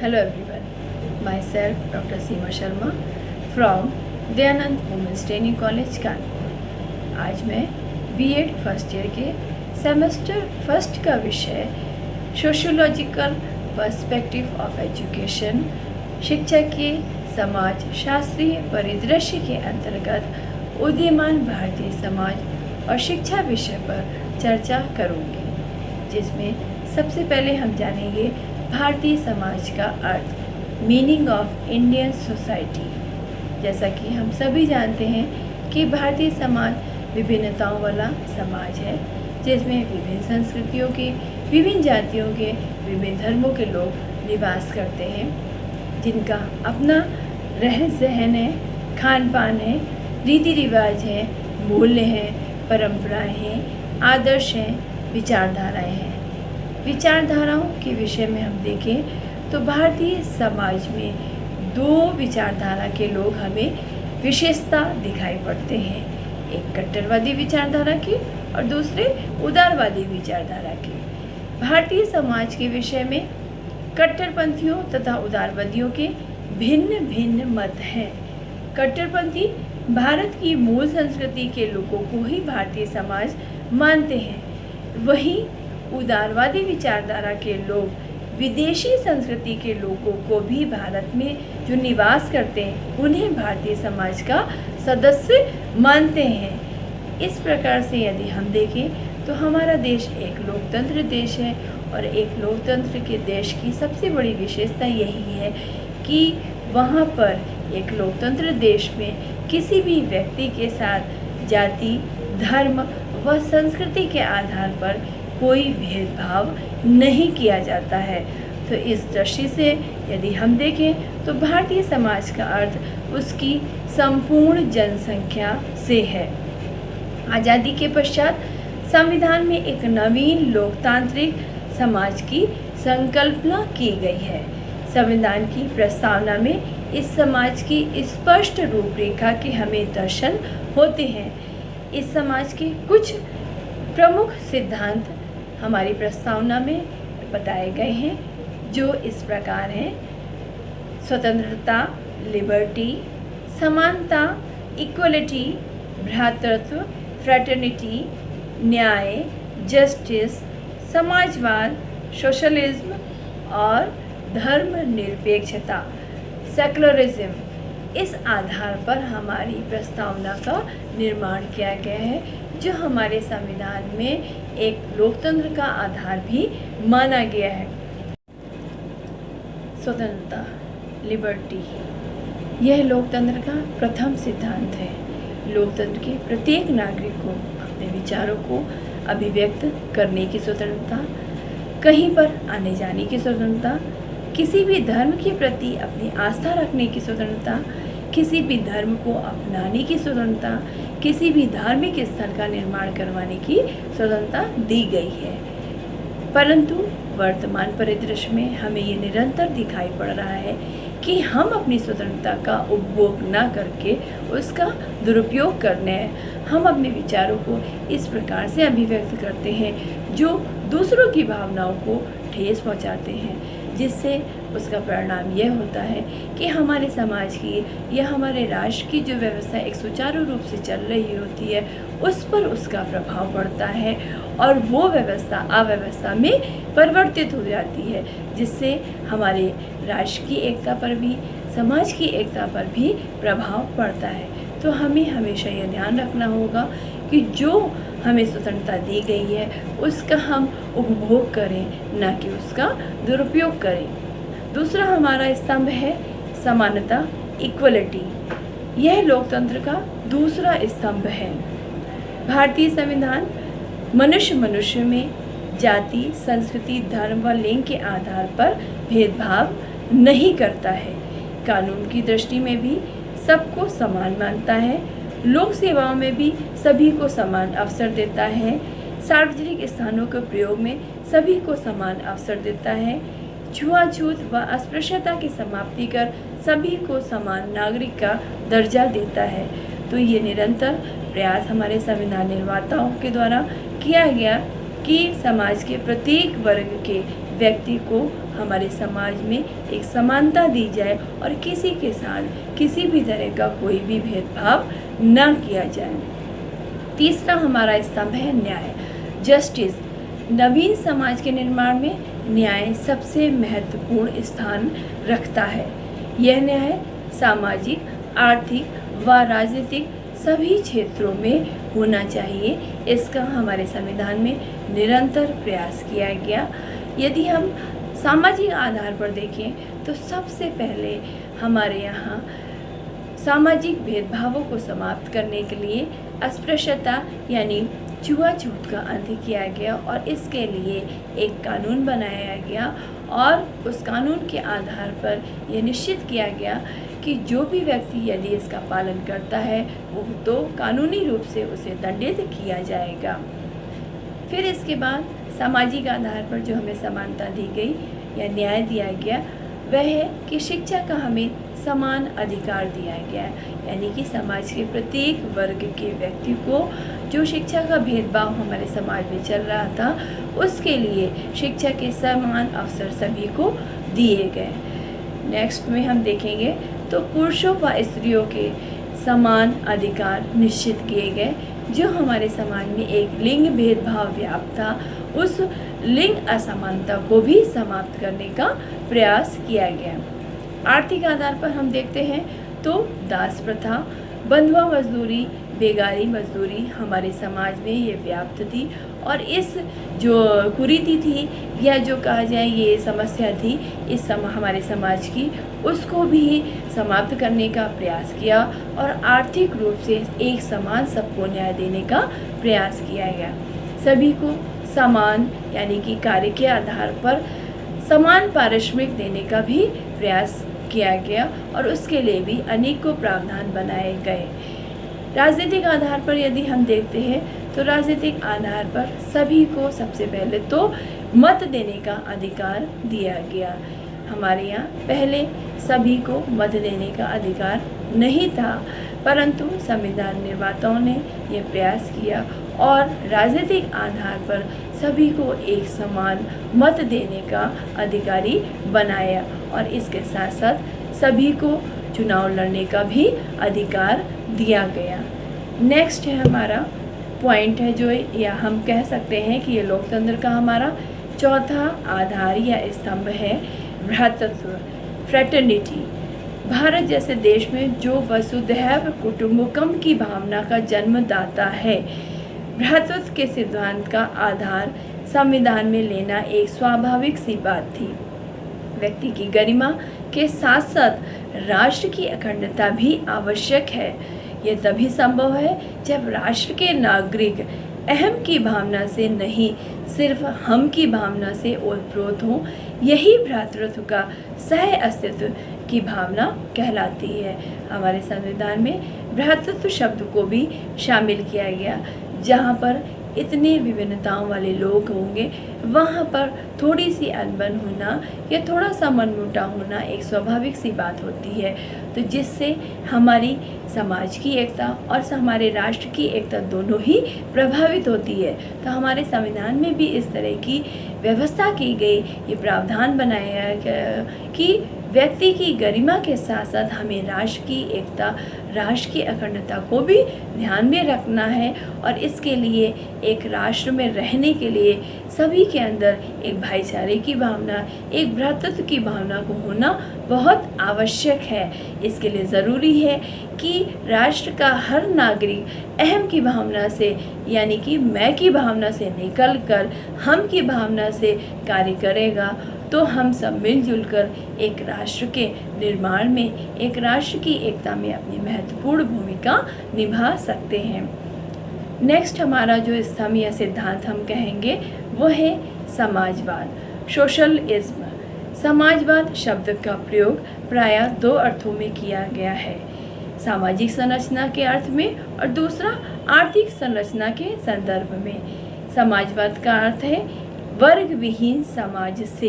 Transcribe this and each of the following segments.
Hello everyone, myself Dr. Seema Sharma from Dayanand women's training college Kanpur. आज मैं BEd first year के semester first का विषय सोशियोलॉजिकल पर्सपेक्टिव ऑफ एजुकेशन, शिक्षा के समाज शास्त्रीय परिदृश्य के अंतर्गत उदीयमान भारतीय समाज और शिक्षा विषय पर चर्चा करूँगी, जिसमें सबसे पहले हम जानेंगे भारतीय समाज का अर्थ, मीनिंग ऑफ इंडियन सोसाइटी। जैसा कि हम सभी जानते हैं कि भारतीय समाज विभिन्नताओं वाला समाज है, जिसमें विभिन्न संस्कृतियों के, विभिन्न जातियों के, विभिन्न धर्मों के लोग निवास करते हैं, जिनका अपना रहन सहन है, खान पान है, रीति रिवाज है, मूल्य हैं, परंपराएं हैं, आदर्श हैं, विचारधाराएं हैं। विचारधाराओं के विषय में हम देखें तो भारतीय समाज में दो विचारधारा के लोग हमें विशेषता दिखाई पड़ते हैं, एक कट्टरवादी विचारधारा की और दूसरे उदारवादी विचारधारा की। भारतीय समाज के विषय में कट्टरपंथियों तथा उदारवादियों के भिन्न भिन्न मत हैं। कट्टरपंथी भारत की मूल संस्कृति के लोगों को ही भारतीय समाज मानते हैं, वहीं उदारवादी विचारधारा के लोग विदेशी संस्कृति के लोगों को भी भारत में जो निवास करते हैं उन्हें भारतीय समाज का सदस्य मानते हैं। इस प्रकार से यदि हम देखें तो हमारा देश एक लोकतंत्र देश है और एक लोकतंत्र के देश की सबसे बड़ी विशेषता यही है कि वहाँ पर एक लोकतंत्र देश में किसी भी व्यक्ति के साथ जाति, धर्म व संस्कृति के आधार पर कोई भेदभाव नहीं किया जाता है। तो इस दृष्टि से यदि हम देखें तो भारतीय समाज का अर्थ उसकी संपूर्ण जनसंख्या से है। आज़ादी के पश्चात संविधान में एक नवीन लोकतांत्रिक समाज की संकल्पना की गई है। संविधान की प्रस्तावना में इस समाज की स्पष्ट रूपरेखा के हमें दर्शन होते हैं। इस समाज के कुछ प्रमुख सिद्धांत हमारी प्रस्तावना में बताए गए हैं, जो इस प्रकार हैं: स्वतंत्रता, लिबर्टी, समानता, इक्वलिटी, भ्रातृत्व, फ्रेटर्निटी, न्याय, जस्टिस, समाजवाद, सोशलिज्म और धर्मनिरपेक्षता, सेकुलरिज्म। इस आधार पर हमारी प्रस्तावना का निर्माण किया गया है, जो हमारे संविधान में एक लोकतंत्र का आधार भी माना गया है। स्वतंत्रता, लिबर्टी, यह लोकतंत्र का प्रथम सिद्धांत है। लोकतंत्र के प्रत्येक नागरिक को अपने विचारों को अभिव्यक्त करने की स्वतंत्रता, कहीं पर आने जाने की स्वतंत्रता, किसी भी धर्म के प्रति अपनी आस्था रखने की स्वतंत्रता, किसी भी धर्म को अपनाने की स्वतंत्रता, किसी भी धार्मिक स्थल का निर्माण करवाने की स्वतंत्रता दी गई है। परंतु वर्तमान परिदृश्य में हमें ये निरंतर दिखाई पड़ रहा है कि हम अपनी स्वतंत्रता का उपभोग न करके उसका दुरुपयोग करने हैं। हम अपने विचारों को इस प्रकार से अभिव्यक्त करते हैं जो दूसरों की भावनाओं को ठेस पहुंचाते हैं, जिससे उसका परिणाम यह होता है कि हमारे समाज की या हमारे राष्ट्र की जो व्यवस्था एक सुचारू रूप से चल रही होती है उस पर उसका प्रभाव पड़ता है और वो व्यवस्था अव्यवस्था में परिवर्तित हो जाती है, जिससे हमारे राष्ट्र की एकता पर भी, समाज की एकता पर भी प्रभाव पड़ता है। तो हमें हमेशा यह ध्यान रखना होगा कि जो हमें स्वतंत्रता दी गई है उसका हम उपभोग करें, न कि उसका दुरुपयोग करें। दूसरा हमारा स्तंभ है समानता, इक्वलिटी। यह लोकतंत्र का दूसरा स्तंभ है। भारतीय संविधान मनुष्य में जाति, संस्कृति, धर्म व लिंग के आधार पर भेदभाव नहीं करता है। कानून की दृष्टि में भी सबको समान मानता है। लोक सेवाओं में भी सभी को समान अवसर देता है। सार्वजनिक स्थानों के प्रयोग में सभी को समान अवसर देता है। छुआछूत व अस्पृश्यता की समाप्ति कर सभी को समान नागरिक का दर्जा देता है। तो ये निरंतर प्रयास हमारे संविधान निर्माताओं के द्वारा किया गया कि समाज के प्रत्येक वर्ग के व्यक्ति को हमारे समाज में एक समानता दी जाए और किसी के साथ किसी भी तरह का कोई भी भेदभाव न किया जाए। तीसरा हमारा स्तंभ है न्याय, जस्टिस। नवीन समाज के निर्माण में न्याय सबसे महत्वपूर्ण स्थान रखता है। यह न्याय सामाजिक, आर्थिक व राजनीतिक सभी क्षेत्रों में होना चाहिए। इसका हमारे संविधान में निरंतर प्रयास किया गया। यदि हम सामाजिक आधार पर देखें तो सबसे पहले हमारे यहाँ सामाजिक भेदभावों को समाप्त करने के लिए अस्पृश्यता यानी छुआछूत का अंत किया गया और इसके लिए एक कानून बनाया गया और उस कानून के आधार पर यह निश्चित किया गया कि जो भी व्यक्ति यदि इसका पालन करता है वो तो कानूनी रूप से उसे दंडित किया जाएगा। फिर इसके बाद सामाजिक आधार पर जो हमें समानता दी गई या न्याय दिया गया वह है कि शिक्षा का हमें समान अधिकार दिया गया है, यानी कि समाज के प्रत्येक वर्ग के व्यक्ति को जो शिक्षा का भेदभाव हमारे समाज में चल रहा था उसके लिए शिक्षा के समान अवसर सभी को दिए गए। नेक्स्ट में हम देखेंगे तो पुरुषों व स्त्रियों के समान अधिकार निश्चित किए गए। जो हमारे समाज में एक लिंग भेदभाव व्याप्त था उस लिंग असमानता को भी समाप्त करने का प्रयास किया गया। आर्थिक आधार पर हम देखते हैं तो दास प्रथा, बंधुआ मजदूरी, बेगारी मजदूरी हमारे समाज में ये व्याप्त थी और इस जो कुरीति थी या जो कहा जाए ये समस्या थी हमारे समाज की, उसको भी समाप्त करने का प्रयास किया और आर्थिक रूप से एक समान सबको न्याय देने का प्रयास किया गया। सभी को समान यानी कि कार्य के आधार पर समान पारिश्रमिक देने का भी प्रयास किया गया और उसके लिए भी अनेकों प्रावधान बनाए गए। राजनीतिक आधार पर यदि हम देखते हैं तो राजनीतिक आधार पर सभी को सबसे पहले तो मत देने का अधिकार दिया गया। हमारे यहाँ पहले सभी को मत देने का अधिकार नहीं था, परंतु संविधान निर्माताओं ने यह प्रयास किया और राजनीतिक आधार पर सभी को एक समान मत देने का अधिकारी बनाया और इसके साथ साथ सभी को चुनाव लड़ने का भी अधिकार दिया गया। नेक्स्ट है हमारा पॉइंट है जो या हम कह सकते हैं कि ये लोकतंत्र का हमारा चौथा आधार या स्तंभ है भ्रातृत्व, फ्रेटर्निटी। भारत जैसे देश में जो वसुधैव कुटुंबकम की भावना का जन्मदाता है, भ्रातृत्व के सिद्धांत का आधार संविधान में लेना एक स्वाभाविक सी बात थी। व्यक्ति की गरिमा के साथ साथ राष्ट्र की अखंडता भी आवश्यक है। यह तभी संभव है जब राष्ट्र के नागरिक अहम की भावना से नहीं सिर्फ हम की भावना से ओतप्रोत हों। यही भ्रातृत्व का सह अस्तित्व की भावना कहलाती है। हमारे संविधान में भ्रातृत्व शब्द को भी शामिल किया गया। जहाँ पर इतनी विभिन्नताओं वाले लोग होंगे वहाँ पर थोड़ी सी अनबन होना या थोड़ा सा मनमुटाव होना एक स्वाभाविक सी बात होती है, तो जिससे हमारी समाज की एकता और हमारे राष्ट्र की एकता दोनों ही प्रभावित होती है। तो हमारे संविधान में भी इस तरह की व्यवस्था की गई, ये प्रावधान बनाया कि व्यक्ति की गरिमा के साथ साथ हमें राष्ट्र की एकता, राष्ट्र की अखंडता को भी ध्यान में रखना है और इसके लिए एक राष्ट्र में रहने के लिए सभी के अंदर एक भाईचारे की भावना, एक भ्रातृत्व की भावना को होना बहुत आवश्यक है। इसके लिए ज़रूरी है कि राष्ट्र का हर नागरिक अहम की भावना से यानी कि मैं की भावना से निकलकर हम की भावना से कार्य करेगा तो हम सब मिलजुल कर एक राष्ट्र के निर्माण में, एक राष्ट्र की एकता में अपनी महत्वपूर्ण भूमिका निभा सकते हैं। नेक्स्ट हमारा जो स्तंभ या सिद्धांत हम कहेंगे वो है समाजवाद, सोशलिज्म। समाजवाद शब्द का प्रयोग प्रायः दो अर्थों में किया गया है, सामाजिक संरचना के अर्थ में और दूसरा आर्थिक संरचना के संदर्भ में। समाजवाद का अर्थ है वर्ग विहीन समाज से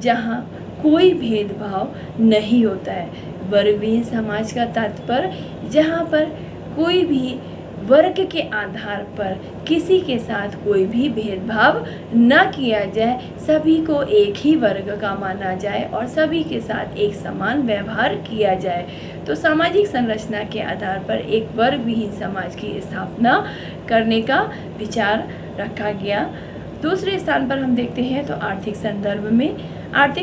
जहाँ कोई भेदभाव नहीं होता है। वर्ग विहीन समाज का तात्पर्य जहाँ पर कोई भी वर्ग के आधार पर किसी के साथ कोई भी भेदभाव न किया जाए, सभी को एक ही वर्ग का माना जाए और सभी के साथ एक समान व्यवहार किया जाए। तो सामाजिक संरचना के आधार पर एक वर्ग विहीन समाज की स्थापना करने का विचार रखा गया। दूसरे स्थान पर हम देखते हैं तो आर्थिक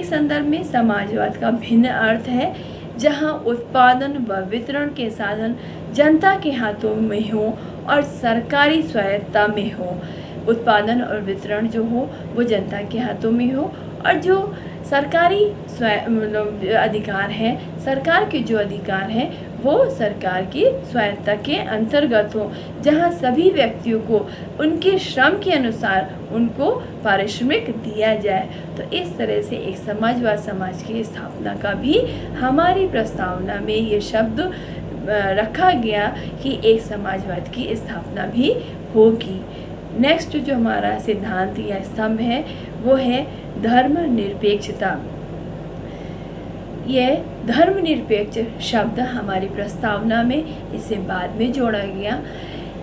संदर्भ में समाजवाद का भिन्न अर्थ है, जहां उत्पादन व वितरण के साधन जनता के हाथों में हो और सरकारी स्वायत्ता में हो। उत्पादन और वितरण जो हो वो जनता के हाथों में हो और जो सरकारी अधिकार है, सरकार के जो अधिकार हैं वो सरकार की स्वायत्ता के अंतर्गत हो, जहां सभी व्यक्तियों को उनके श्रम के अनुसार उनको पारिश्रमिक दिया जाए। तो इस तरह से एक समाजवाद समाज की स्थापना का भी हमारी प्रस्तावना में ये शब्द रखा गया कि एक समाजवाद की स्थापना भी होगी। नेक्स्ट जो हमारा सिद्धांत या स्तंभ है वो है धर्मनिरपेक्षता। यह धर्मनिरपेक्ष शब्द हमारी प्रस्तावना में इसे बाद में जोड़ा गया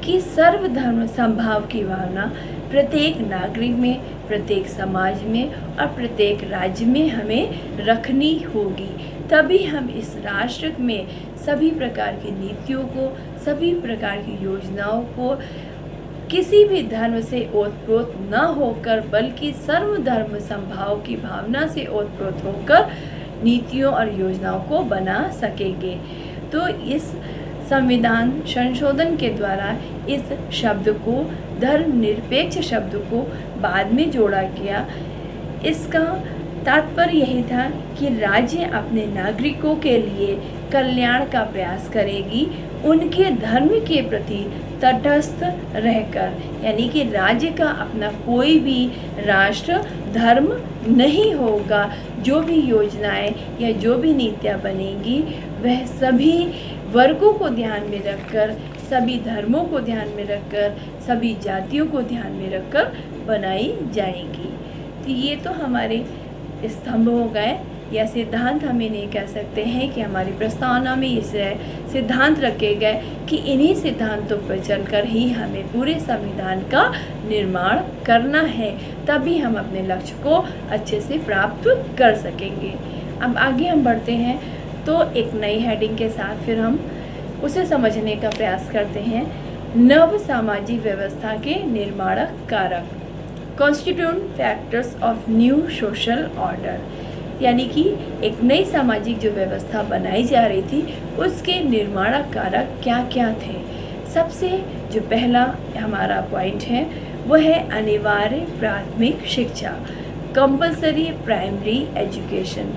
कि सर्वधर्म समभाव की भावना प्रत्येक नागरिक में, प्रत्येक समाज में और प्रत्येक राज्य में हमें रखनी होगी। तभी हम इस राष्ट्र में सभी प्रकार की नीतियों को, सभी प्रकार की योजनाओं को किसी भी धर्म से ओतप्रोत न होकर बल्कि सर्वधर्म समभाव की भावना से ओतप्रोत होकर नीतियों और योजनाओं को बना सकेंगे। तो इस संविधान संशोधन के द्वारा इस शब्द को, धर्मनिरपेक्ष शब्द को बाद में जोड़ा गया। इसका तात्पर्य यही था कि राज्य अपने नागरिकों के लिए कल्याण का प्रयास करेगी, उनके धर्म के प्रति तटस्थ रहकर, यानी कि राज्य का अपना कोई भी राष्ट्र धर्म नहीं होगा। जो भी योजनाएं या जो भी नीतियां बनेंगी वह सभी वर्गों को ध्यान में रखकर, सभी धर्मों को ध्यान में रखकर, सभी जातियों को ध्यान में रखकर बनाई जाएंगी। तो ये तो हमारे स्तंभ हो गए या सिद्धांत हम इन्हें कह सकते हैं कि हमारी प्रस्तावना में इसे सिद्धांत रखे गए कि इन्हीं सिद्धांतों पर चलकर ही हमें पूरे संविधान का निर्माण करना है, तभी हम अपने लक्ष्य को अच्छे से प्राप्त कर सकेंगे। अब आगे हम बढ़ते हैं तो एक नई हेडिंग के साथ फिर हम उसे समझने का प्रयास करते हैं। नव सामाजिक व्यवस्था के निर्माणक कारक, constituent factors of new social order, यानी कि एक नई सामाजिक जो व्यवस्था बनाई जा रही थी उसके निर्माणक कारक क्या क्या थे। सबसे जो पहला हमारा पॉइंट है वो है अनिवार्य प्राथमिक शिक्षा, कंपलसरी प्राइमरी एजुकेशन।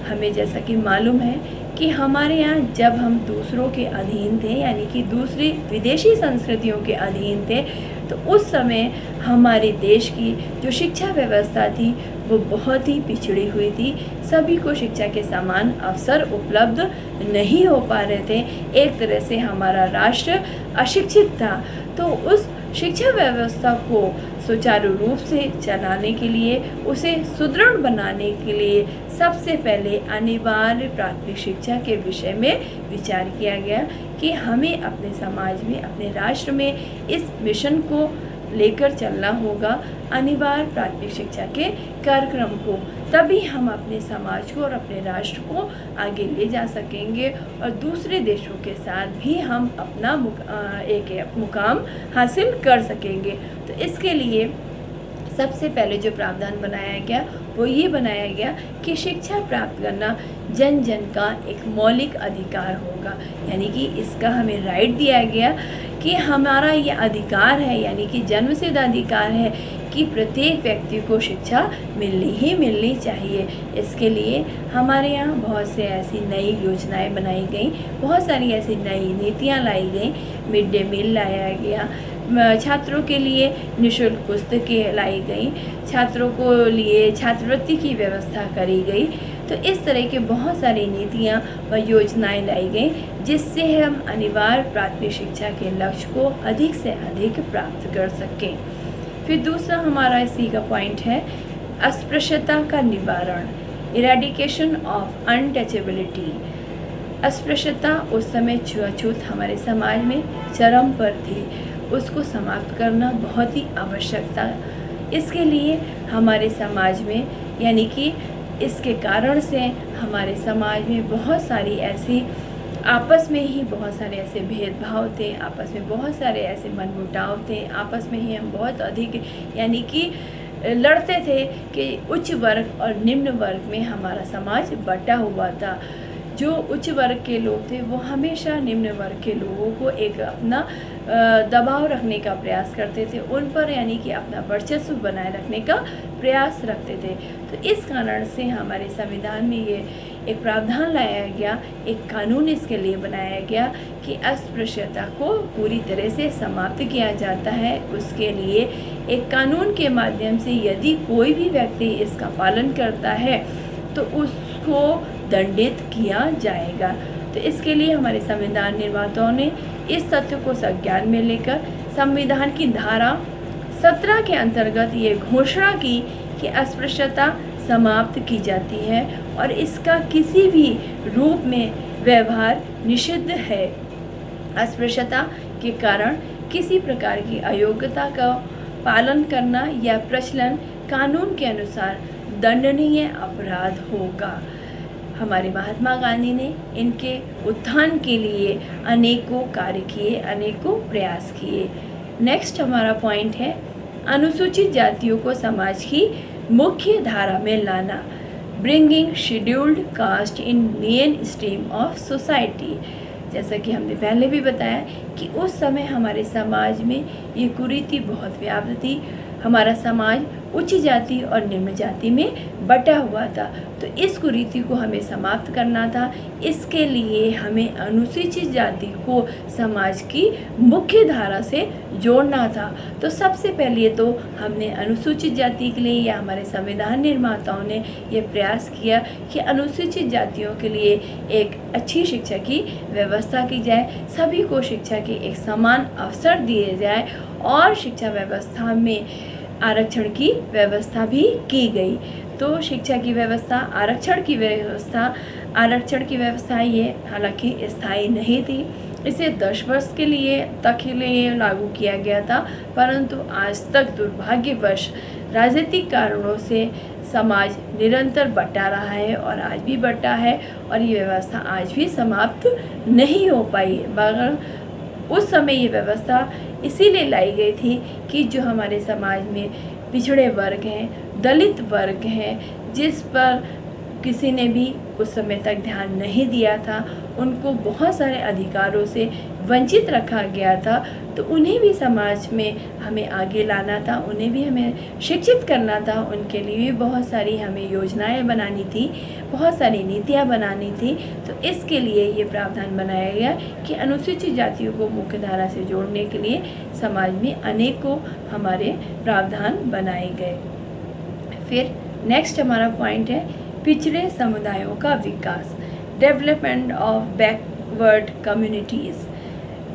हमें जैसा कि मालूम है कि हमारे यहाँ जब हम दूसरों के अधीन थे, यानी कि दूसरी विदेशी संस्कृतियों के अधीन थे, तो उस समय हमारे देश की जो शिक्षा व्यवस्था थी वो बहुत ही पिछड़ी हुई थी। सभी को शिक्षा के समान अवसर उपलब्ध नहीं हो पा रहे थे। एक तरह से हमारा राष्ट्र अशिक्षित था। तो उस शिक्षा व्यवस्था को सुचारू रूप से चलाने के लिए, उसे सुदृढ़ बनाने के लिए सबसे पहले अनिवार्य प्राथमिक शिक्षा के विषय में विचार किया गया कि हमें अपने समाज में, अपने राष्ट्र में इस मिशन को लेकर चलना होगा, अनिवार्य प्राथमिक शिक्षा के कार्यक्रम को। तभी हम अपने समाज को और अपने राष्ट्र को आगे ले जा सकेंगे और दूसरे देशों के साथ भी हम अपना एक मुकाम हासिल कर सकेंगे। तो इसके लिए सबसे पहले जो प्रावधान बनाया गया वो ये बनाया गया कि शिक्षा प्राप्त करना जन जन का एक मौलिक अधिकार होगा, यानी कि इसका हमें राइट दिया गया कि हमारा ये अधिकार है, यानी कि जन्मसिद्ध अधिकार है कि प्रत्येक व्यक्ति को शिक्षा मिलनी ही मिलनी चाहिए। इसके लिए हमारे यहाँ बहुत से ऐसी नई योजनाएं बनाई गई, बहुत सारी ऐसी नई नीतियाँ लाई गई। मिड डे मील लाया गया, छात्रों के लिए निःशुल्क पुस्तकें लाई गई, छात्रों को लिए छात्रवृत्ति की व्यवस्था करी गई। तो इस तरह के बहुत सारी नीतियाँ व योजनाएं लाई गई जिससे हम अनिवार्य प्राथमिक शिक्षा के लक्ष्य को अधिक से अधिक प्राप्त कर सकें। फिर दूसरा हमारा इसी का पॉइंट है अस्पृश्यता का निवारण, इरेडिकेशन ऑफ अनटचेबिलिटी। अस्पृश्यता उस समय छुआछूत हमारे समाज में चरम पर थी, उसको समाप्त करना बहुत ही आवश्यक था। इसके लिए हमारे समाज में यानी कि इसके कारण से हमारे समाज में बहुत सारी ऐसी आपस में ही बहुत सारे ऐसे भेदभाव थे, आपस में बहुत सारे ऐसे मनमुटाव थे, आपस में ही हम बहुत अधिक यानी कि लड़ते थे कि उच्च वर्ग और निम्न वर्ग में हमारा समाज बटा हुआ था। जो उच्च वर्ग के लोग थे वो हमेशा निम्न वर्ग के लोगों को एक अपना दबाव रखने का प्रयास करते थे, उन पर यानी कि अपना वर्चस्व बनाए रखने का प्रयास रखते थे। तो इस कारण से हमारे संविधान में ये एक प्रावधान लाया गया, एक कानून इसके लिए बनाया गया कि अस्पृश्यता को पूरी तरह से समाप्त किया जाता है। उसके लिए एक कानून के माध्यम से यदि कोई भी व्यक्ति इसका पालन करता है तो उसको दंडित किया जाएगा। तो इसके लिए हमारे संविधान निर्माताओं ने इस तथ्य को संज्ञान में लेकर संविधान की धारा 17 के अंतर्गत ये घोषणा की कि अस्पृश्यता समाप्त की जाती है और इसका किसी भी रूप में व्यवहार निषिद्ध है। अस्पृश्यता के कारण किसी प्रकार की अयोग्यता का पालन करना या प्रचलन कानून के अनुसार दंडनीय अपराध होगा। हमारे महात्मा गांधी ने इनके उत्थान के लिए अनेकों कार्य किए, अनेकों प्रयास किए। नेक्स्ट हमारा पॉइंट है अनुसूचित जातियों को समाज की मुख्य धारा में लाना, bringing scheduled caste in main stream of society. जैसा कि हमने पहले भी बताया कि उस समय हमारे समाज में ये कुरीति बहुत व्याप्त थी। हमारा समाज उच्च जाति और निम्न जाति में बटा हुआ था, तो इस कुरीति को हमें समाप्त करना था। इसके लिए हमें अनुसूचित जाति को समाज की मुख्य धारा से जोड़ना था। तो सबसे पहले तो हमने अनुसूचित जाति के लिए या हमारे संविधान निर्माताओं ने ये प्रयास किया कि अनुसूचित जातियों के लिए एक अच्छी शिक्षा की व्यवस्था की जाए, सभी को शिक्षा के एक समान अवसर दिए जाए और शिक्षा व्यवस्था में आरक्षण की व्यवस्था भी की गई। तो शिक्षा की व्यवस्था, आरक्षण की व्यवस्था ये हालांकि स्थायी नहीं थी। इसे 10 वर्ष के लिए लागू किया गया था, परंतु आज तक दुर्भाग्यवश राजनीतिक कारणों से समाज निरंतर बटा रहा है और आज भी बटा है और ये व्यवस्था आज भी समाप्त नहीं हो पाई। मगर उस समय ये व्यवस्था इसीलिए लाई गई थी कि जो हमारे समाज में पिछड़े वर्ग हैं, दलित वर्ग हैं, जिस पर किसी ने भी उस समय तक ध्यान नहीं दिया था, उनको बहुत सारे अधिकारों से वंचित रखा गया था, तो उन्हें भी समाज में हमें आगे लाना था, उन्हें भी हमें शिक्षित करना था। उनके लिए भी बहुत सारी हमें योजनाएं बनानी थी, बहुत सारी नीतियां बनानी थी। तो इसके लिए ये प्रावधान बनाया गया कि अनुसूचित जातियों को मुख्य धारा से जोड़ने के लिए समाज में अनेकों हमारे प्रावधान बनाए गए। फिर नेक्स्ट हमारा पॉइंट है पिछड़े समुदायों का विकास, development of backward communities.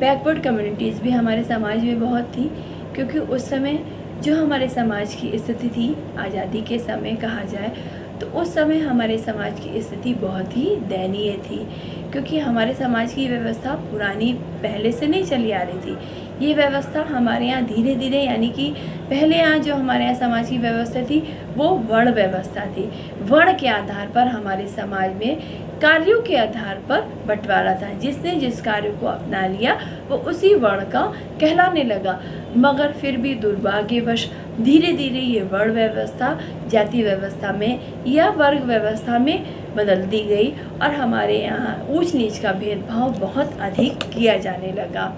Backward communities भी हमारे समाज में बहुत थी, क्योंकि उस समय जो हमारे समाज की स्थिति थी, आज़ादी के समय कहा जाए तो उस समय हमारे समाज की स्थिति बहुत ही दयनीय थी, क्योंकि हमारे समाज की व्यवस्था पुरानी पहले से नहीं चली आ रही थी। ये व्यवस्था हमारे यहाँ धीरे धीरे यानी कि पहले यहाँ जो हमारे यहाँ समाज की व्यवस्था थी वो वर्ण व्यवस्था थी। वर्ण के आधार पर हमारे समाज में कार्यों के आधार पर बंटवारा था। जिसने जिस कार्य को अपना लिया वो उसी वर्ण का कहलाने लगा। मगर फिर भी दुर्भाग्यवश धीरे धीरे ये वर्ण व्यवस्था जाति व्यवस्था में या वर्ग व्यवस्था में बदल दी गई और हमारे यहाँ ऊंच नीच का भेदभाव बहुत अधिक किया जाने लगा।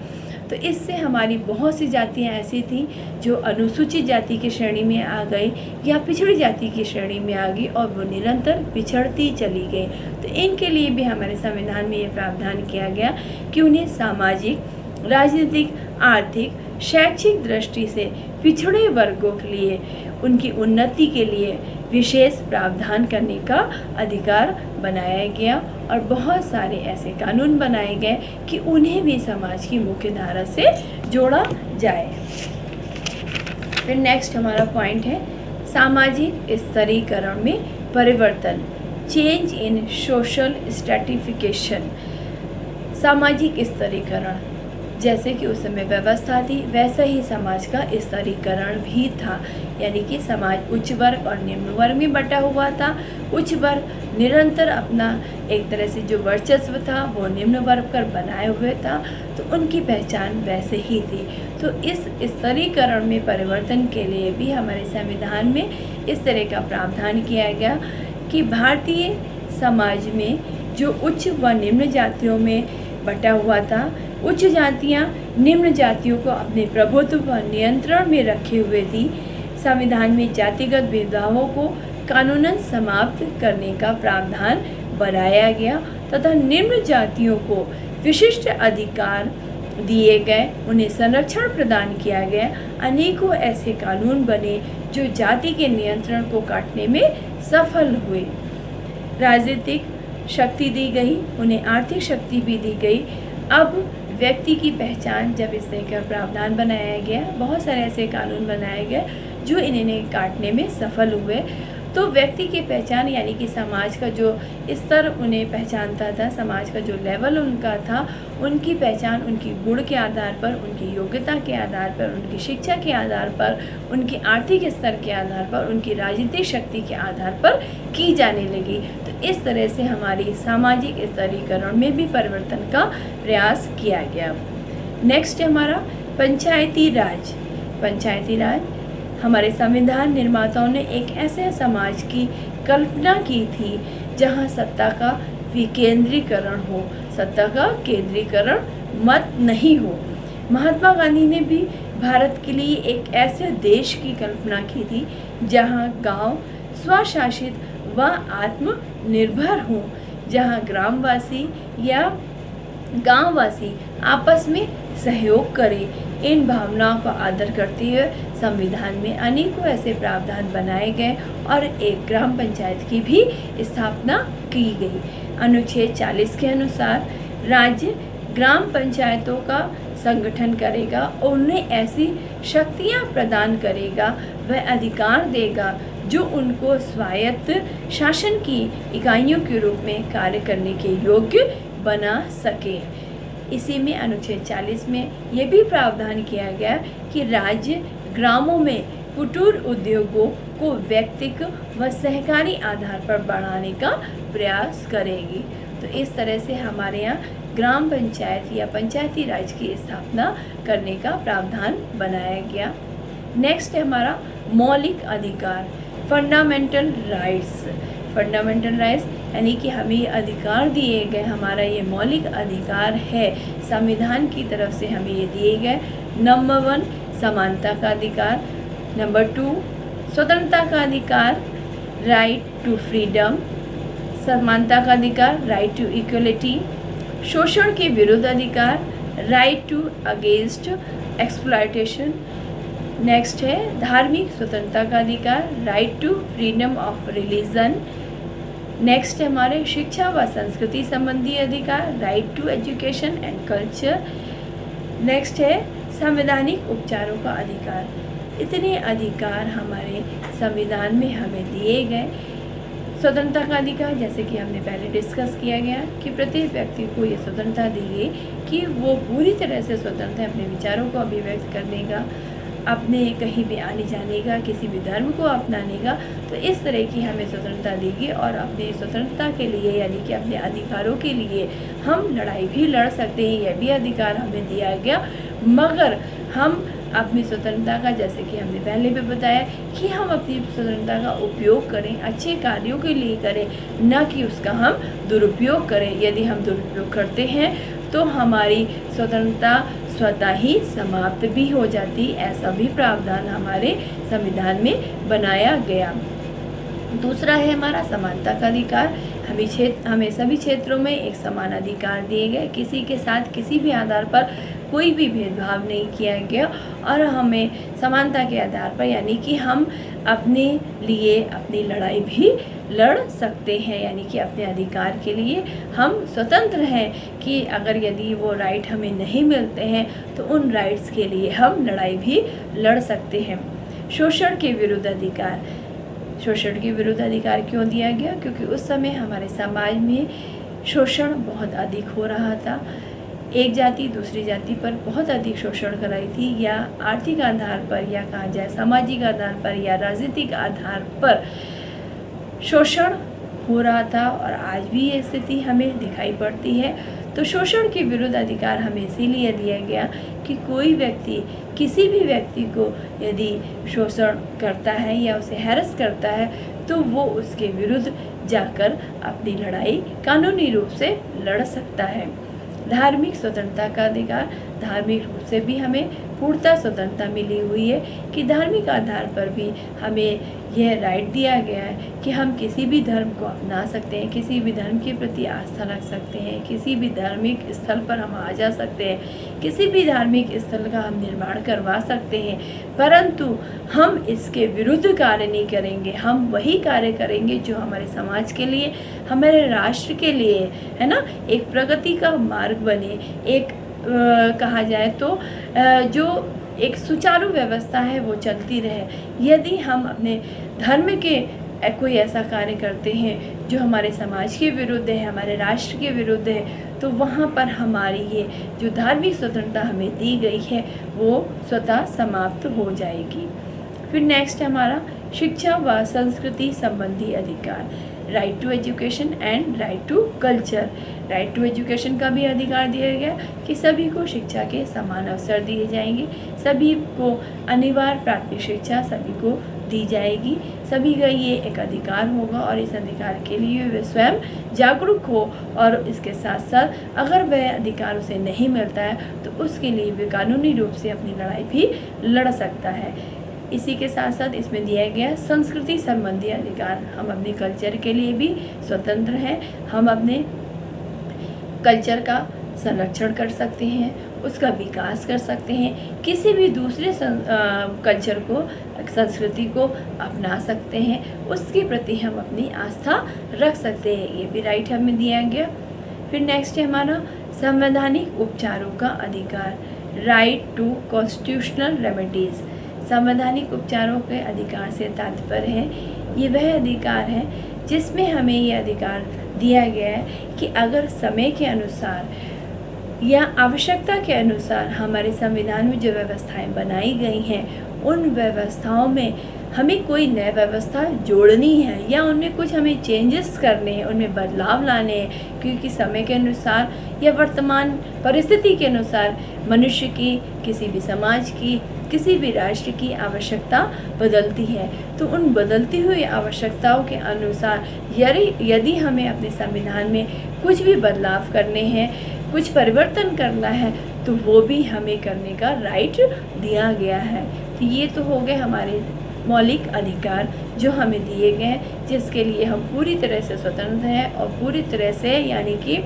तो इससे हमारी बहुत सी जातियाँ ऐसी थीं जो अनुसूचित जाति की श्रेणी में आ गई या पिछड़ी जाति की श्रेणी में आ गई और वो निरंतर पिछड़ती चली गई। तो इनके लिए भी हमारे संविधान में ये प्रावधान किया गया कि उन्हें सामाजिक, राजनीतिक, आर्थिक, शैक्षिक दृष्टि से पिछड़े वर्गों के लिए उनकी उन्नति के लिए विशेष प्रावधान करने का अधिकार बनाया गया और बहुत सारे ऐसे कानून बनाए गए कि उन्हें भी समाज की मुख्य धारा से जोड़ा जाए। फिर नेक्स्ट हमारा पॉइंट है सामाजिक स्तरीकरण में परिवर्तन, चेंज इन सोशल स्ट्रैटिफिकेशन। सामाजिक स्तरीकरण, जैसे कि उस समय व्यवस्था थी वैसा ही समाज का स्तरीकरण भी था, यानी कि समाज उच्च वर्ग और निम्न वर्ग में बटा हुआ था। उच्च वर्ग निरंतर अपना एक तरह से जो वर्चस्व था वो निम्न वर्ग पर बनाए हुए था, तो उनकी पहचान वैसे ही थी। तो इस स्तरीकरण में परिवर्तन के लिए भी हमारे संविधान में इस तरह का प्रावधान किया गया कि भारतीय समाज में जो उच्च व निम्न जातियों में बटा हुआ था, उच्च जातियां निम्न जातियों को अपने प्रभुत्व व नियंत्रण में रखे हुए थी। संविधान में जातिगत भेदभावों को कानूनन समाप्त करने का प्रावधान बनाया गया तथा निम्न जातियों को विशिष्ट अधिकार दिए गए, उन्हें संरक्षण प्रदान किया गया। अनेकों ऐसे कानून बने जो जाति के नियंत्रण को काटने में सफल हुए। राजनीतिक शक्ति दी गई, उन्हें आर्थिक शक्ति भी दी गई। अब व्यक्ति की पहचान, जब इस तरह का प्रावधान बनाया गया, बहुत सारे ऐसे कानून बनाए गए जो इन्हें काटने में सफल हुए, तो व्यक्ति की पहचान यानी कि समाज का जो स्तर उन्हें पहचानता था, समाज का जो लेवल उनका था, उनकी पहचान उनकी गुण के आधार पर, उनकी योग्यता के आधार पर, उनकी शिक्षा के आधार पर, उनकी आर्थिक स्तर के आधार पर, उनकी राजनीतिक शक्ति के आधार पर की जाने लगी। तो इस तरह से हमारी सामाजिक स्तरीकरण में भी परिवर्तन का प्रयास किया गया। नेक्स्ट है हमारा पंचायती राज। पंचायती राज, हमारे संविधान निर्माताओं ने एक ऐसे समाज की कल्पना की थी जहां सत्ता का विकेंद्रीकरण हो, सत्ता का केंद्रीकरण मत नहीं हो। महात्मा गांधी ने भी भारत के लिए एक ऐसे देश की कल्पना की थी जहां गांव स्वशासित व आत्मनिर्भर हो, जहां ग्रामवासी या गांववासी आपस में सहयोग करें। इन भावनाओं का आदर करते हुए संविधान में अनेकों ऐसे प्रावधान बनाए गए और एक ग्राम पंचायत की भी स्थापना की गई। अनुच्छेद 40 के अनुसार राज्य ग्राम पंचायतों का संगठन करेगा और उन्हें ऐसी शक्तियां प्रदान करेगा व अधिकार देगा जो उनको स्वायत्त शासन की इकाइयों के रूप में कार्य करने के योग्य बना सके। इसी में अनुच्छेद 40 में यह भी प्रावधान किया गया कि राज्य ग्रामों में कुटीर उद्योगों को व्यक्तिक व सहकारी आधार पर बढ़ाने का प्रयास करेगी। तो इस तरह से हमारे यहाँ ग्राम पंचायत या पंचायती राज की स्थापना करने का प्रावधान बनाया गया। नेक्स्ट है हमारा मौलिक अधिकार, फंडामेंटल राइट्स। फंडामेंटल राइट्स यानी कि हमें ये अधिकार दिए गए, हमारा ये मौलिक अधिकार है, संविधान की तरफ से हमें ये दिए गए। नंबर 1 समानता का अधिकार, नंबर 2 स्वतंत्रता का अधिकार, राइट टू फ्रीडम, समानता का अधिकार, राइट टू इक्वलिटी, शोषण के विरुद्ध अधिकार, right to against exploitation. Next है धार्मिक स्वतंत्रता का अधिकार, right to freedom of religion. Next है हमारे शिक्षा व संस्कृति संबंधी अधिकार, right to education and culture. Next है संवैधानिक उपचारों का अधिकार। इतने अधिकार हमारे संविधान में हमें दिए गए। स्वतंत्रता का अधिकार, जैसे कि हमने पहले डिस्कस किया गया कि प्रत्येक व्यक्ति को ये स्वतंत्रता दी गई कि वो पूरी तरह से स्वतंत्र है अपने विचारों को अभिव्यक्त करने का, अपने कहीं भी आने जाने का, किसी भी धर्म को अपनाने का। तो इस तरह की हमें स्वतंत्रता दी गई और अपने स्वतंत्रता के लिए यानी कि अपने अधिकारों के लिए हम लड़ाई भी लड़ सकते हैं, यह भी अधिकार हमें दिया गया। मगर हम अपनी स्वतंत्रता का, जैसे कि हमने पहले भी बताया, कि हम अपनी स्वतंत्रता का उपयोग करें, अच्छे कार्यों के लिए करें, न कि उसका हम दुरुपयोग करें। यदि हम दुरुपयोग करते हैं तो हमारी स्वतंत्रता स्वतः ही समाप्त भी हो जाती। ऐसा भी प्रावधान हमारे संविधान में बनाया गया। दूसरा है हमारा समानता का अधिकार। हमें सभी क्षेत्रों में एक समान अधिकार दिए गए, किसी के साथ किसी भी आधार पर कोई भी भेदभाव नहीं किया गया और हमें समानता के आधार पर यानी कि हम अपने लिए अपनी लड़ाई भी लड़ सकते हैं, यानी कि अपने अधिकार के लिए हम स्वतंत्र हैं कि अगर यदि वो राइट हमें नहीं मिलते हैं तो उन राइट्स के लिए हम लड़ाई भी लड़ सकते हैं। शोषण के विरुद्ध अधिकार। शोषण के विरुद्ध अधिकार क्यों दिया गया? क्योंकि उस समय हमारे समाज में शोषण बहुत अधिक हो रहा था। एक जाति दूसरी जाति पर बहुत अधिक शोषण कर रही थी, या आर्थिक आधार पर, या कहा जाए सामाजिक आधार पर, या राजनीतिक आधार पर शोषण हो रहा था, और आज भी ये स्थिति हमें दिखाई पड़ती है। तो शोषण के विरुद्ध अधिकार हमें इसीलिए दिया गया कि कोई व्यक्ति किसी भी व्यक्ति को यदि शोषण करता है या उसे हैरेस करता है तो वो उसके विरुद्ध जाकर अपनी लड़ाई कानूनी रूप से लड़ सकता है। धार्मिक स्वतंत्रता का अधिकार, धार्मिक रूप से भी हमें पूर्णतः स्वतंत्रता मिली हुई है कि धार्मिक आधार पर भी हमें यह राइट दिया गया है कि हम किसी भी धर्म को अपना सकते हैं, किसी भी धर्म के प्रति आस्था रख सकते हैं, किसी भी धार्मिक स्थल पर हम आ जा सकते हैं, किसी भी धार्मिक स्थल का हम निर्माण करवा सकते हैं, परंतु हम इसके विरुद्ध कार्य नहीं करेंगे। हम वही कार्य करेंगे जो हमारे समाज के लिए, हमारे राष्ट्र के लिए, है ना, एक प्रगति का मार्ग बने, एक कहा जाए तो जो एक सुचारू व्यवस्था है वो चलती रहे। यदि हम अपने धर्म के कोई ऐसा कार्य करते हैं जो हमारे समाज के विरुद्ध है, हमारे राष्ट्र के विरुद्ध है, तो वहाँ पर हमारी ये जो धार्मिक स्वतंत्रता हमें दी गई है वो स्वतः समाप्त हो जाएगी। फिर नेक्स्ट हमारा शिक्षा व संस्कृति संबंधी अधिकार, right to education and right to culture. Right to education का भी अधिकार दिया गया कि सभी को शिक्षा के समान अवसर दिए जाएंगे, सभी को अनिवार्य प्राथमिक शिक्षा सभी को दी जाएगी, सभी का ये एक अधिकार होगा और इस अधिकार के लिए वे स्वयं जागरूक हो, और इसके साथ साथ अगर वह अधिकार उसे नहीं मिलता है तो उसके लिए वे कानूनी रूप से अपनी लड़ाई भी लड़ सकता है। इसी के साथ साथ इसमें दिया गया संस्कृति संबंधी अधिकार, हम अपने कल्चर के लिए भी स्वतंत्र हैं, हम अपने कल्चर का संरक्षण कर सकते हैं, उसका विकास कर सकते हैं, किसी भी दूसरे कल्चर को, संस्कृति को अपना सकते हैं, उसके प्रति हम अपनी आस्था रख सकते हैं, ये भी राइट हमें दिया गया। फिर नेक्स्ट है हमारा संवैधानिक उपचारों का अधिकार, राइट टू कॉन्स्टिट्यूशनल रेमेडीज़। संवैधानिक उपचारों के अधिकार से तात्पर्य है ये वह अधिकार है जिसमें हमें ये अधिकार दिया गया है कि अगर समय के अनुसार या आवश्यकता के अनुसार हमारे संविधान में जो व्यवस्थाएं बनाई गई हैं उन व्यवस्थाओं में हमें कोई नई व्यवस्था जोड़नी है या उनमें कुछ हमें चेंजेस करने हैं, उनमें बदलाव लाने हैं, क्योंकि समय के अनुसार या वर्तमान परिस्थिति के अनुसार मनुष्य की, किसी भी समाज की, किसी भी राष्ट्र की आवश्यकता बदलती है। तो उन बदलती हुई आवश्यकताओं के अनुसार यदि हमें अपने संविधान में कुछ भी बदलाव करने हैं, कुछ परिवर्तन करना है, तो वो भी हमें करने का राइट दिया गया है। तो ये तो हो गए हमारे मौलिक अधिकार जो हमें दिए गए हैं, जिसके लिए हम पूरी तरह से स्वतंत्र हैं और पूरी तरह से यानी कि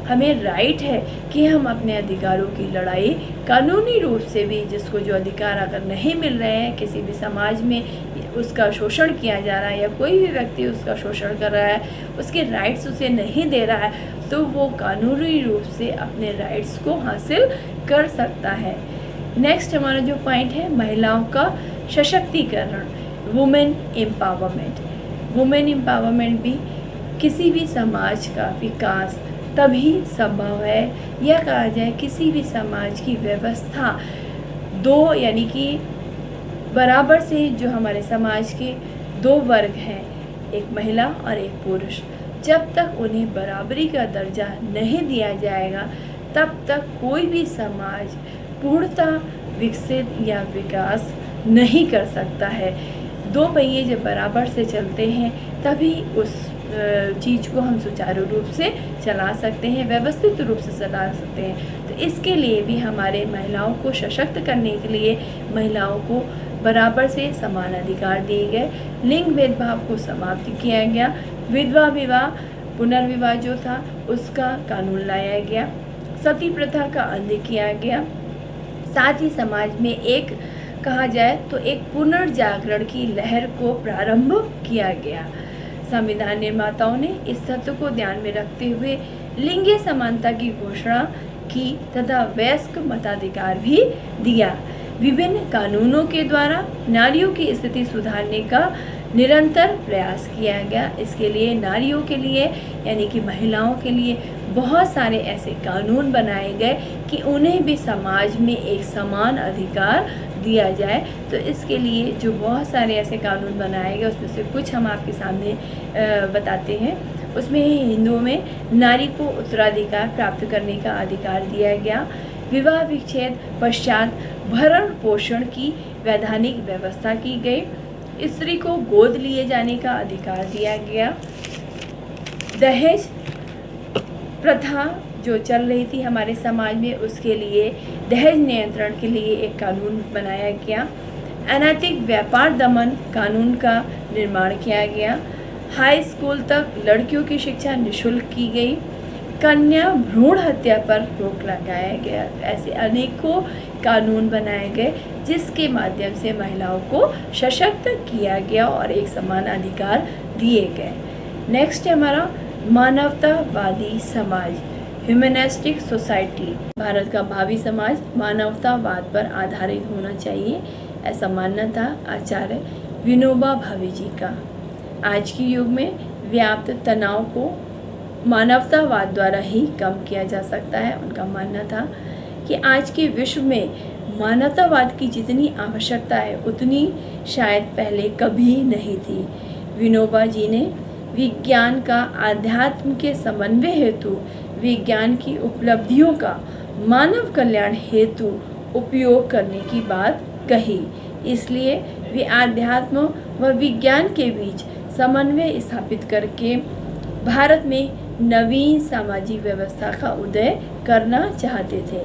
हमें राइट है कि हम अपने अधिकारों की लड़ाई कानूनी रूप से भी, जिसको जो अधिकार अगर नहीं मिल रहे हैं, किसी भी समाज में उसका शोषण किया जा रहा है या कोई भी व्यक्ति उसका शोषण कर रहा है, उसके राइट्स उसे नहीं दे रहा है, तो वो कानूनी रूप से अपने राइट्स को हासिल कर सकता है। नेक्स्ट हमारा जो पॉइंट है महिलाओं का सशक्तिकरण, वुमेन एम्पावरमेंट। वुमेन एम्पावरमेंट भी किसी भी समाज का विकास तभी संभव है, या कहा जाए किसी भी समाज की व्यवस्था दो यानी कि बराबर से जो हमारे समाज के दो वर्ग हैं, एक महिला और एक पुरुष, जब तक उन्हें बराबरी का दर्जा नहीं दिया जाएगा तब तक कोई भी समाज पूर्णतः विकसित या विकास नहीं कर सकता है। दो पहिए जब बराबर से चलते हैं तभी उस चीज़ को हम सुचारू रूप से चला सकते हैं, व्यवस्थित रूप से चला सकते हैं। तो इसके लिए भी हमारे महिलाओं को सशक्त करने के लिए महिलाओं को बराबर से समान अधिकार दिए गए, लिंग भेदभाव को समाप्त किया गया, विधवा विवाह पुनर्विवाह जो था उसका कानून लाया गया, सती प्रथा का अंत किया गया, साथ ही समाज में एक कहा जाए तो एक पुनर्जागरण की लहर को प्रारंभ किया गया। संविधान निर्माताओं ने इस तथ्य को ध्यान में रखते हुए लिंगीय समानता की घोषणा की तथा वयस्क मताधिकार भी दिया। विभिन्न कानूनों के द्वारा नारियों की स्थिति सुधारने का निरंतर प्रयास किया गया। इसके लिए नारियों के लिए यानी कि महिलाओं के लिए बहुत सारे ऐसे कानून बनाए गए कि उन्हें भी समाज में एक समान अधिकार दिया जाए। तो इसके लिए जो बहुत सारे ऐसे कानून बनाए गए उसमें से कुछ हम आपके सामने बताते हैं। उसमें हिंदुओं में नारी को उत्तराधिकार प्राप्त करने का अधिकार दिया गया। विवाह विच्छेद पश्चात भरण पोषण की वैधानिक व्यवस्था की गई। स्त्री को गोद लिए जाने का अधिकार दिया गया। दहेज प्रथा जो चल रही थी हमारे समाज में, उसके लिए दहेज नियंत्रण के लिए एक कानून बनाया गया। अनैतिक व्यापार दमन कानून का निर्माण किया गया। हाई स्कूल तक लड़कियों की शिक्षा निःशुल्क की गई। कन्या भ्रूण हत्या पर रोक लगाया गया। ऐसे अनेकों कानून बनाए गए जिसके माध्यम से महिलाओं को सशक्त किया गया और एक समान अधिकार दिए गए। नेक्स्ट है हमारा मानवतावादी समाज, ह्यूमनिस्टिक सोसाइटी। भारत का भावी समाज मानवतावाद पर आधारित होना चाहिए, ऐसा मानना था आचार्य विनोबा भावे जी का। आज के युग में व्याप्त तनाव को मानवतावाद द्वारा ही कम किया जा सकता है। उनका मानना था कि आज के विश्व में मानवतावाद की जितनी आवश्यकता है उतनी शायद पहले कभी नहीं थी। विनोबा जी ने विज्ञान का आध्यात्म के समन्वय हेतु विज्ञान की उपलब्धियों का मानव कल्याण हेतु उपयोग करने की बात कही। इसलिए वे आध्यात्म व विज्ञान के बीच समन्वय स्थापित करके भारत में नवीन सामाजिक व्यवस्था का उदय करना चाहते थे।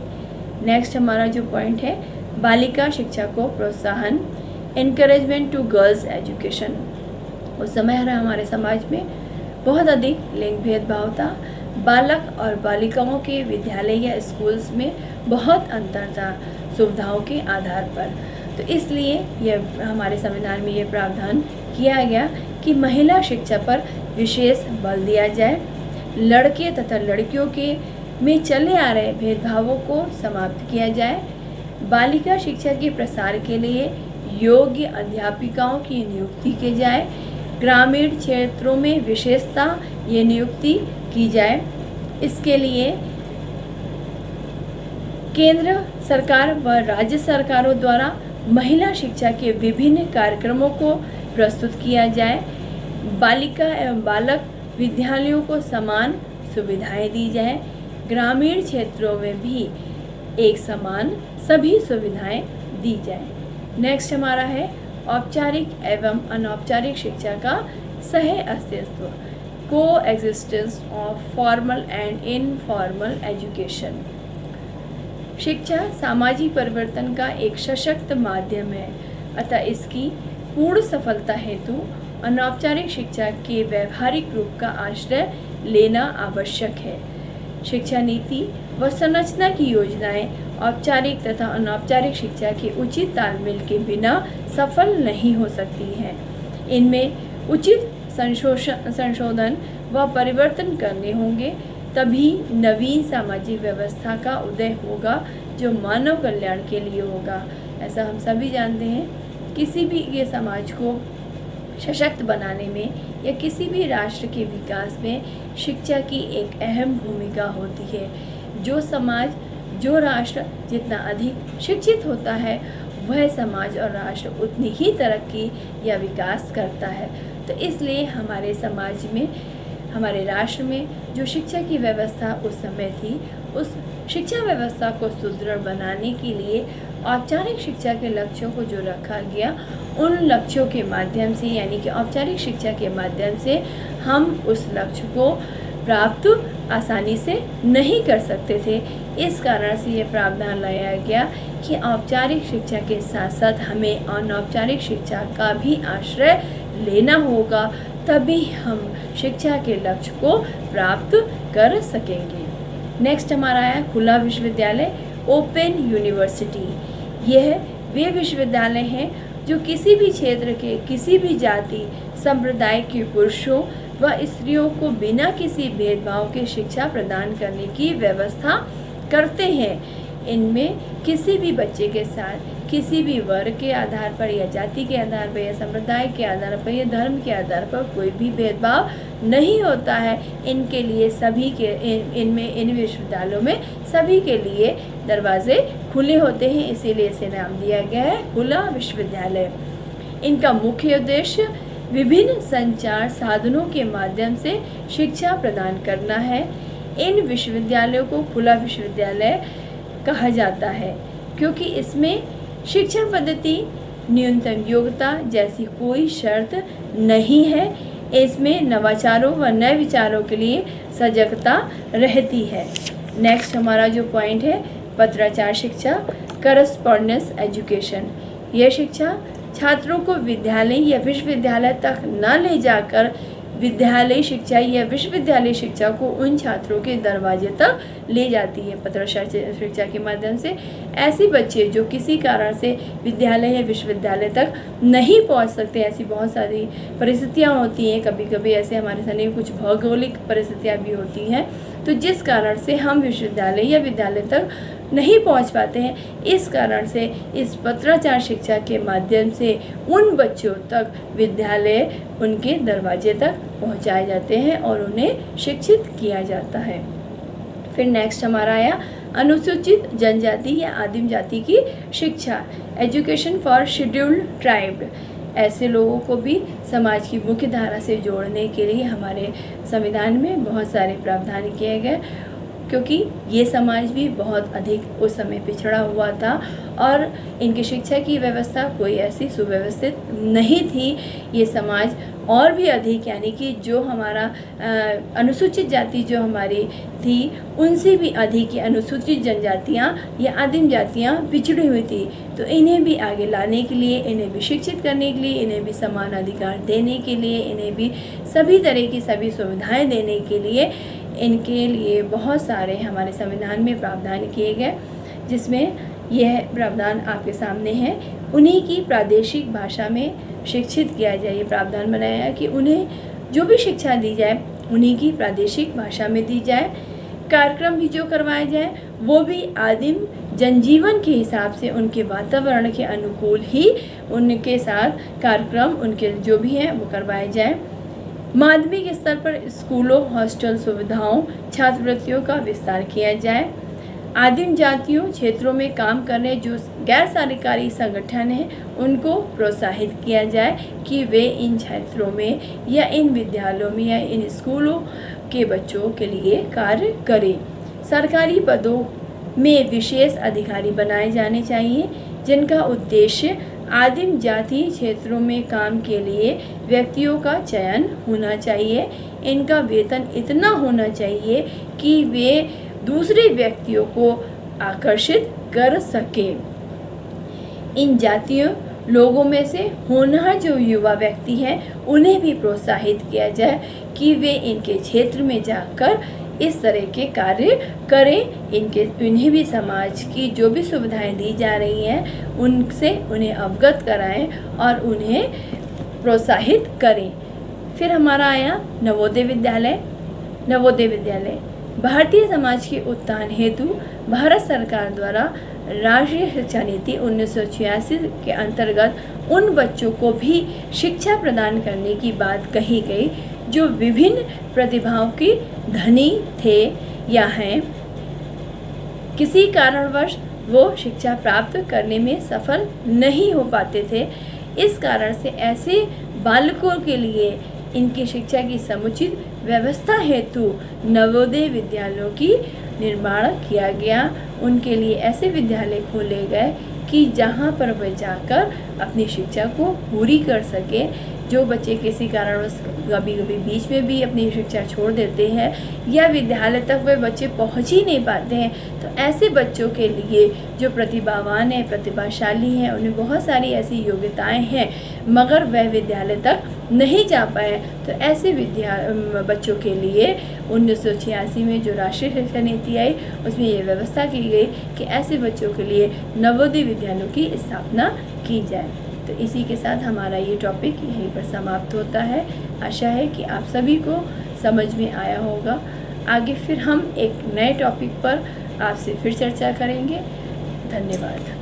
नेक्स्ट हमारा जो पॉइंट है, बालिका शिक्षा को प्रोत्साहन, एनकरेजमेंट टू गर्ल्स एजुकेशन। उस समय हमारे समाज में बहुत अधिक लिंग भेदभाव था। बालक और बालिकाओं के विद्यालय या स्कूल्स में बहुत अंतर था सुविधाओं के आधार पर। तो इसलिए यह हमारे संविधान में यह प्रावधान किया गया कि महिला शिक्षा पर विशेष बल दिया जाए। लड़के तथा लड़कियों के में चले आ रहे भेदभावों को समाप्त किया जाए। बालिका शिक्षा के प्रसार के लिए योग्य अध्यापिकाओं की नियुक्ति की जाए। ग्रामीण क्षेत्रों में विशेषता ये नियुक्ति की जाए। इसके लिए केंद्र सरकार व राज्य सरकारों द्वारा महिला शिक्षा के विभिन्न कार्यक्रमों को प्रस्तुत किया जाए। बालिका एवं बालक विद्यालयों को समान सुविधाएं दी जाए। ग्रामीण क्षेत्रों में भी एक समान सभी सुविधाएं दी जाए। नेक्स्ट हमारा है औपचारिक एवं अनौपचारिक शिक्षा का सह अस्तित्व, को existence of formal and informal education. शिक्षा सामाजिक परिवर्तन का एक सशक्त माध्यम है, अतः इसकी पूर्ण सफलता हेतु अनौपचारिक शिक्षा के व्यवहारिक रूप का आश्रय लेना आवश्यक है। शिक्षा नीति व संरचना की योजनाएं औपचारिक तथा अनौपचारिक शिक्षा के उचित तालमेल के बिना सफल नहीं हो सकती हैं। इनमें उचित संशोधन व परिवर्तन करने होंगे, तभी नवीन सामाजिक व्यवस्था का उदय होगा जो मानव कल्याण के लिए होगा। ऐसा हम सभी जानते हैं, किसी भी ये समाज को सशक्त बनाने में या किसी भी राष्ट्र के विकास में शिक्षा की एक अहम भूमिका होती है। जो समाज, जो राष्ट्र जितना अधिक शिक्षित होता है वह समाज और राष्ट्र उतनी ही तरक्की या विकास करता है। तो इसलिए हमारे समाज में, हमारे राष्ट्र में जो शिक्षा की व्यवस्था उस समय थी, उस शिक्षा व्यवस्था को सुदृढ़ बनाने के लिए औपचारिक शिक्षा के लक्ष्यों को जो रखा गया, उन लक्ष्यों के माध्यम से यानी कि औपचारिक शिक्षा के माध्यम से हम उस लक्ष्य को प्राप्त आसानी से नहीं कर सकते थे। इस कारण से ये प्रावधान लाया गया कि औपचारिक शिक्षा के साथ साथ हमें अनौपचारिक शिक्षा का भी आश्रय लेना होगा, तभी हम शिक्षा के लक्ष्य को प्राप्त कर सकेंगे। नेक्स्ट हमारा है खुला विश्वविद्यालय, ओपन यूनिवर्सिटी। यह वे विश्वविद्यालय हैं जो किसी भी क्षेत्र के किसी भी जाति संप्रदाय के पुरुषों व स्त्रियों को बिना किसी भेदभाव के शिक्षा प्रदान करने की व्यवस्था करते हैं। इनमें किसी भी बच्चे के साथ किसी भी वर्ग के आधार पर या जाति के आधार पर या संप्रदाय के आधार पर या धर्म के आधार पर कोई भी भेदभाव नहीं होता है। इनके लिए सभी के इन विश्वविद्यालयों में सभी के लिए दरवाजे खुले होते हैं, इसीलिए इसे नाम दिया गया है खुला विश्वविद्यालय। इनका मुख्य उद्देश्य विभिन्न संचार साधनों के माध्यम से शिक्षा प्रदान करना है। इन विश्वविद्यालयों को खुला विश्वविद्यालय कहा जाता है क्योंकि इसमें शिक्षण पद्धति, न्यूनतम योग्यता जैसी कोई शर्त नहीं है। इसमें नवाचारों व नए विचारों के लिए सजगता रहती है। नेक्स्ट हमारा जो पॉइंट है, पत्राचार शिक्षा, करस्पॉन्डेंस एजुकेशन। यह शिक्षा छात्रों को विद्यालय या विश्वविद्यालय तक न ले जाकर विद्यालय शिक्षा या विश्वविद्यालय शिक्षा को उन छात्रों के दरवाजे तक ले जाती है। पत्राचार शिक्षा के माध्यम से ऐसे बच्चे जो किसी कारण से विद्यालय या विश्वविद्यालय तक नहीं पहुंच सकते, ऐसी बहुत सारी परिस्थितियां होती हैं, कभी कभी ऐसे हमारे सामने कुछ भौगोलिक परिस्थितियां भी होती हैं, तो जिस कारण से हम विश्वविद्यालय या विद्यालय तक नहीं पहुंच पाते हैं, इस कारण से इस पत्राचार शिक्षा के माध्यम से उन बच्चों तक विद्यालय उनके दरवाजे तक पहुंचाए जाते हैं और उन्हें शिक्षित किया जाता है। फिर नेक्स्ट हमारा आया अनुसूचित जनजाति या आदिम जाति की शिक्षा, एजुकेशन फॉर शेड्यूल्ड ट्राइब। ऐसे लोगों को भी समाज की मुख्य धारा से जोड़ने के लिए हमारे संविधान में बहुत सारे प्रावधान किए गए, क्योंकि ये समाज भी बहुत अधिक उस समय पिछड़ा हुआ था और इनकी शिक्षा की व्यवस्था कोई ऐसी सुव्यवस्थित नहीं थी। ये समाज और भी अधिक, यानी कि जो हमारा अनुसूचित जाति जो हमारी थी उनसे भी अधिक ये अनुसूचित जनजातियाँ या आदिम जातियाँ पिछड़ी हुई थी। तो इन्हें भी आगे लाने के लिए, इन्हें भी शिक्षित करने के लिए, इन्हें भी समान अधिकार देने के लिए, इन्हें भी सभी तरह की सभी सुविधाएँ देने के लिए इनके लिए बहुत सारे हमारे संविधान में प्रावधान किए गए, जिसमें यह प्रावधान आपके सामने है। उन्हीं की प्रादेशिक भाषा में शिक्षित किया जाए, ये प्रावधान बनाया है कि उन्हें जो भी शिक्षा दी जाए उन्हीं की प्रादेशिक भाषा में दी जाए। कार्यक्रम भी जो करवाए जाए वो भी आदिम जनजीवन के हिसाब से, उनके वातावरण के अनुकूल ही उनके साथ कार्यक्रम उनके जो भी हैं वो करवाए जाए। माध्यमिक स्तर पर स्कूलों, हॉस्टल सुविधाओं, छात्रवृत्तियों का विस्तार किया जाए। आदिम जातियों क्षेत्रों में काम कर रहे जो गैर सरकारी संगठन हैं उनको प्रोत्साहित किया जाए कि वे इन क्षेत्रों में या इन विद्यालयों में या इन स्कूलों के बच्चों के लिए कार्य करें। सरकारी पदों में विशेष अधिकारी बनाए जाने चाहिए जिनका उद्देश्य आदिम जाति क्षेत्रों में काम के लिए व्यक्तियों का चयन होना चाहिए। इनका वेतन इतना होना चाहिए कि वे दूसरे व्यक्तियों को आकर्षित कर सके। इन जातीय लोगों में से होनहार जो युवा व्यक्ति हैं उन्हें भी प्रोत्साहित किया जाए कि वे इनके क्षेत्र में जाकर इस तरह के कार्य करें। इन्हें भी समाज की जो भी सुविधाएं दी जा रही हैं उनसे उन्हें अवगत कराएं और उन्हें प्रोत्साहित करें। फिर हमारा आया नवोदय विद्यालय। नवोदय विद्यालय भारतीय समाज के उत्थान हेतु भारत सरकार द्वारा राष्ट्रीय शिक्षा नीति 1986 के अंतर्गत उन बच्चों को भी शिक्षा प्रदान करने की बात कही गई जो विभिन्न प्रतिभाओं की धनी थे या हैं। किसी कारणवश वो शिक्षा प्राप्त करने में सफल नहीं हो पाते थे। इस कारण से ऐसे बालकों के लिए इनकी शिक्षा की समुचित व्यवस्था हेतु नवोदय विद्यालयों की निर्माण किया गया। उनके लिए ऐसे विद्यालय खोले गए कि जहां पर वे जाकर अपनी शिक्षा को पूरी कर सके। जो बच्चे किसी कारणवश कभी कभी बीच में भी अपनी शिक्षा छोड़ देते हैं या विद्यालय तक वे बच्चे पहुंच ही नहीं पाते हैं, तो ऐसे बच्चों के लिए जो प्रतिभावान हैं, प्रतिभाशाली हैं, उन्हें बहुत सारी ऐसी योग्यताएं हैं मगर वह विद्यालय तक नहीं जा पाए, तो ऐसे बच्चों के लिए 1986 में जो राष्ट्रीय शिक्षा नीति आई उसमें ये व्यवस्था की गई कि ऐसे बच्चों के लिए नवोदय विद्यालयों की स्थापना की जाए। तो इसी के साथ हमारा ये टॉपिक यहीं पर समाप्त होता है। आशा है कि आप सभी को समझ में आया होगा। आगे फिर हम एक नए टॉपिक पर आपसे फिर चर्चा करेंगे। धन्यवाद।